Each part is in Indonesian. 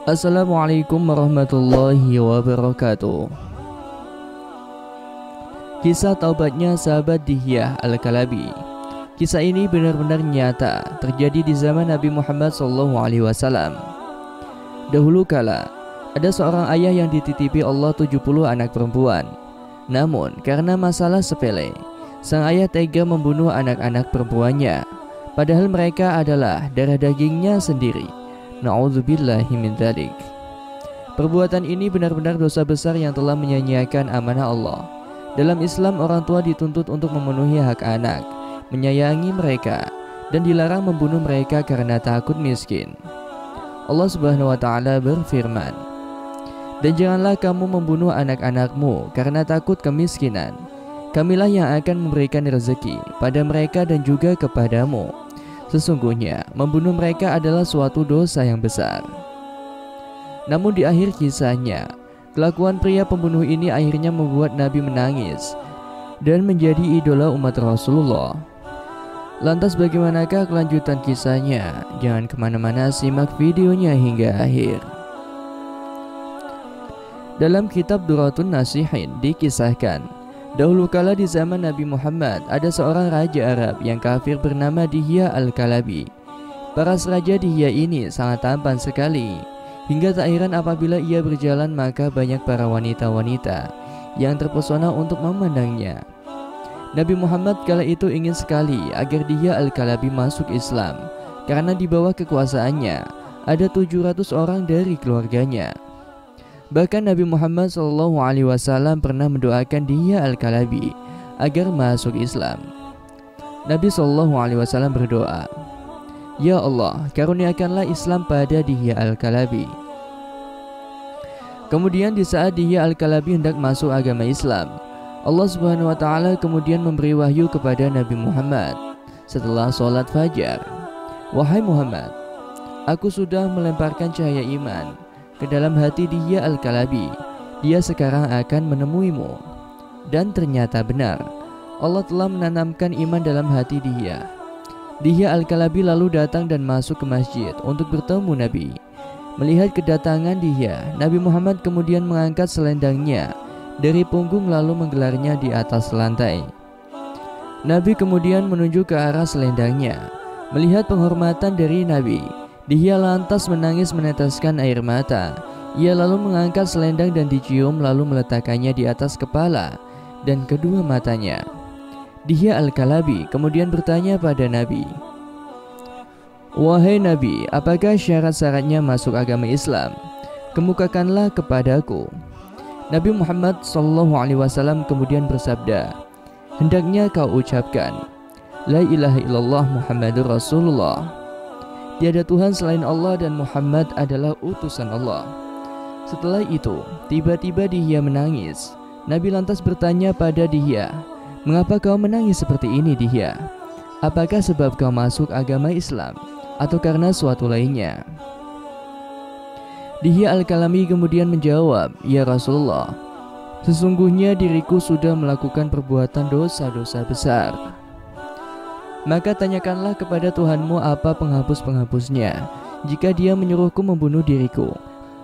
Assalamualaikum warahmatullahi wabarakatuh. Kisah taubatnya sahabat Dihyah Al-Kalabi. Kisah ini benar-benar nyata terjadi di zaman Nabi Muhammad SAW. Dahulu kala, ada seorang ayah yang dititipi Allah 70 anak perempuan. Namun karena masalah sepele, sang ayah tega membunuh anak-anak perempuannya, padahal mereka adalah darah dagingnya sendiri. Na'udzubillahi min dzalik. Perbuatan ini benar-benar dosa besar yang telah menyia-nyiakan amanah Allah. Dalam Islam, orang tua dituntut untuk memenuhi hak anak, menyayangi mereka, dan dilarang membunuh mereka karena takut miskin. Allah Subhanahu wa Ta'ala berfirman, "Dan janganlah kamu membunuh anak-anakmu karena takut kemiskinan. Kamilah yang akan memberikan rezeki pada mereka dan juga kepadamu. Sesungguhnya membunuh mereka adalah suatu dosa yang besar." Namun di akhir kisahnya, kelakuan pria pembunuh ini akhirnya membuat Nabi menangis dan menjadi idola umat Rasulullah. Lantas bagaimanakah kelanjutan kisahnya? Jangan kemana-mana, simak videonya hingga akhir. Dalam kitab Duratun Nasihin dikisahkan, dahulu kala di zaman Nabi Muhammad ada seorang raja Arab yang kafir bernama Dihyah Al-Kalabi. Paras raja Dihyah ini sangat tampan sekali, hingga tak heran apabila ia berjalan maka banyak para wanita-wanita yang terpesona untuk memandangnya. Nabi Muhammad kala itu ingin sekali agar Dihyah Al-Kalabi masuk Islam, karena di bawah kekuasaannya ada 700 orang dari keluarganya. Bahkan Nabi Muhammad SAW pernah mendoakan Dihyah Al-Kalabi agar masuk Islam. Nabi SAW berdoa, "Ya Allah, karuniakanlah Islam pada Dihyah Al-Kalabi." Kemudian di saat Dihyah Al-Kalabi hendak masuk agama Islam, Allah Subhanahu wa Ta'ala kemudian memberi wahyu kepada Nabi Muhammad setelah sholat fajar. "Wahai Muhammad, aku sudah melemparkan cahaya iman ke dalam hati Dihyah Al-Kalabi. Dia sekarang akan menemuimu." Dan ternyata benar, Allah telah menanamkan iman dalam hati Dihyah. Dihyah Al-Kalabi lalu datang dan masuk ke masjid untuk bertemu Nabi. Melihat kedatangan Dihyah, Nabi Muhammad kemudian mengangkat selendangnya dari punggung lalu menggelarnya di atas lantai. Nabi kemudian menunjuk ke arah selendangnya. Melihat penghormatan dari Nabi, Dihyah lantas menangis meneteskan air mata. Ia lalu mengangkat selendang dan dicium lalu meletakkannya di atas kepala dan kedua matanya. Dihyah Al-Kalabi kemudian bertanya pada Nabi, "Wahai Nabi, apakah syarat-syaratnya masuk agama Islam? Kemukakanlah kepadaku." Nabi Muhammad SAW kemudian bersabda, "Hendaknya kau ucapkan, La ilaha illallah Muhammadur Rasulullah. Tiada Tuhan selain Allah dan Muhammad adalah utusan Allah." Setelah itu, tiba-tiba Dihyah menangis. Nabi lantas bertanya pada Dihyah, "Mengapa kau menangis seperti ini, Dihyah? Apakah sebab kau masuk agama Islam atau karena suatu lainnya?" Dihyah Al-Kalabi kemudian menjawab, "Ya Rasulullah, sesungguhnya diriku sudah melakukan perbuatan dosa-dosa besar. Maka tanyakanlah kepada Tuhanmu apa penghapus-penghapusnya. Jika dia menyuruhku membunuh diriku,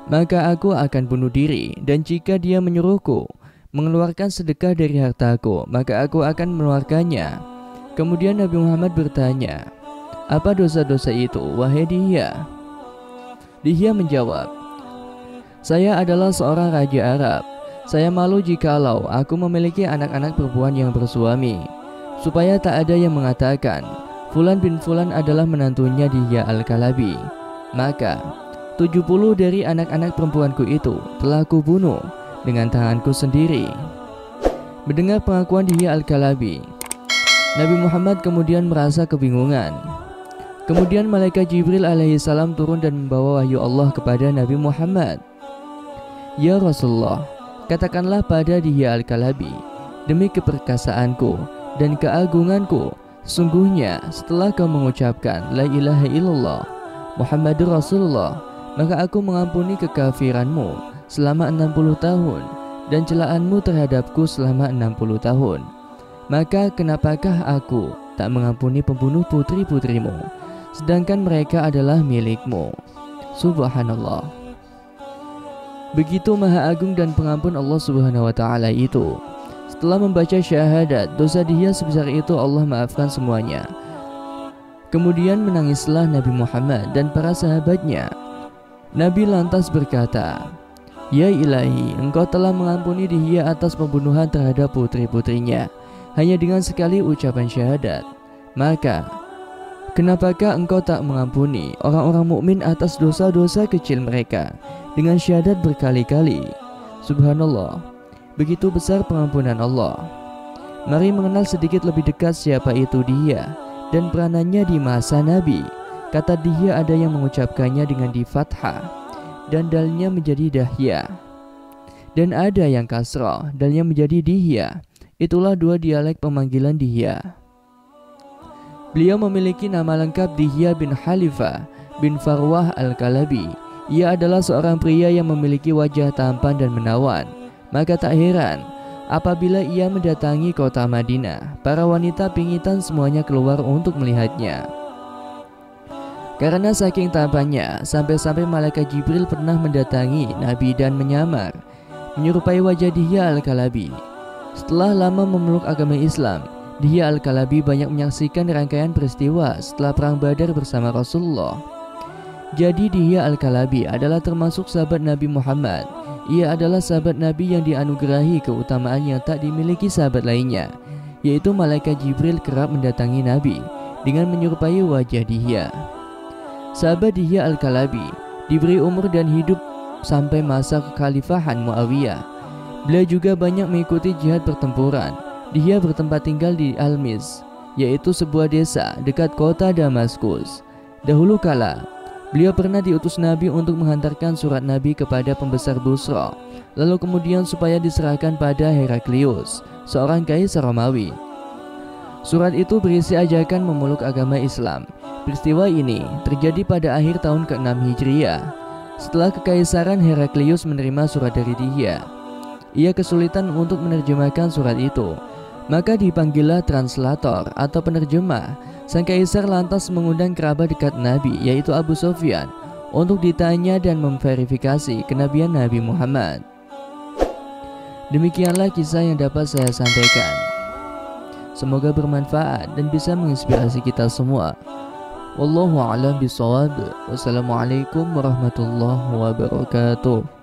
maka aku akan bunuh diri. Dan jika dia menyuruhku mengeluarkan sedekah dari hartaku, maka aku akan mengeluarkannya." Kemudian Nabi Muhammad bertanya, "Apa dosa-dosa itu, wahai Dihyah?" Dihyah menjawab, "Saya adalah seorang raja Arab. Saya malu jikalau aku memiliki anak-anak perempuan yang bersuami, supaya tak ada yang mengatakan, Fulan bin Fulan adalah menantunya Dihyah Al-Kalabi. Maka 70 dari anak-anak perempuanku itu telah kubunuh dengan tanganku sendiri." Mendengar pengakuan Dihyah Al-Kalabi, Nabi Muhammad kemudian merasa kebingungan. Kemudian malaikat Jibril alaihissalam turun dan membawa wahyu Allah kepada Nabi Muhammad. "Ya Rasulullah, katakanlah pada Dihyah Al-Kalabi, demi keperkasaanku dan keagunganku, sesungguhnya setelah kau mengucapkan La ilaha illallah Muhammadur Rasulullah, maka aku mengampuni kekafiranmu selama 60 tahun dan celaanmu terhadapku selama 60 tahun. Maka kenapakah aku tak mengampuni pembunuh putri-putrimu, sedangkan mereka adalah milikmu?" Subhanallah. Begitu maha agung dan pengampun Allah Subhanahu wa Ta'ala itu. Setelah membaca syahadat, dosa dia sebesar itu Allah maafkan semuanya. Kemudian menangislah Nabi Muhammad dan para sahabatnya. Nabi lantas berkata, "Ya Ilahi, engkau telah mengampuni dia atas pembunuhan terhadap putri-putrinya hanya dengan sekali ucapan syahadat. Maka, kenapakah engkau tak mengampuni orang-orang mukmin atas dosa-dosa kecil mereka dengan syahadat berkali-kali?" Subhanallah, begitu besar pengampunan Allah. Mari mengenal sedikit lebih dekat siapa itu dia dan peranannya di masa Nabi. Kata dia ada yang mengucapkannya dengan di fathah dan dalnya menjadi dahya, dan ada yang kasrah, dalnya menjadi dihya. Itulah dua dialek pemanggilan Dihya. Beliau memiliki nama lengkap Dihya bin Halifah bin Farwah al-Kalabi. Ia adalah seorang pria yang memiliki wajah tampan dan menawan. Maka tak heran apabila ia mendatangi kota Madinah, para wanita pingitan semuanya keluar untuk melihatnya. Karena saking tampannya, sampai-sampai malaikat Jibril pernah mendatangi Nabi dan menyamar, menyerupai wajah Dihya al-Kalabi. Setelah lama memeluk agama Islam, Dihya al-Kalabi banyak menyaksikan rangkaian peristiwa setelah perang Badar bersama Rasulullah. Jadi Dihya al-Kalabi adalah termasuk sahabat Nabi Muhammad. Ia adalah sahabat Nabi yang dianugerahi keutamaan yang tak dimiliki sahabat lainnya, yaitu malaikat Jibril kerap mendatangi Nabi dengan menyerupai wajah Dihya. Sahabat Dihya al-Kalabi diberi umur dan hidup sampai masa kekhalifahan Muawiyah. Beliau juga banyak mengikuti jihad pertempuran. Dihya bertempat tinggal di Almis, yaitu sebuah desa dekat kota Damaskus. Dahulu kala, beliau pernah diutus Nabi untuk menghantarkan surat Nabi kepada pembesar Busra, lalu kemudian supaya diserahkan pada Heraklius, seorang kaisar Romawi. Surat itu berisi ajakan memeluk agama Islam. Peristiwa ini terjadi pada akhir tahun ke-6 Hijriah. Setelah kekaisaran Heraklius menerima surat dari Dihya, ia kesulitan untuk menerjemahkan surat itu. Maka dipanggillah translator atau penerjemah. Sang kaisar lantas mengundang kerabat dekat Nabi, yaitu Abu Sufyan, untuk ditanya dan memverifikasi kenabian Nabi Muhammad. Demikianlah kisah yang dapat saya sampaikan. Semoga bermanfaat dan bisa menginspirasi kita semua. Wallahu a'lam bishawab. Wassalamualaikum warahmatullahi wabarakatuh.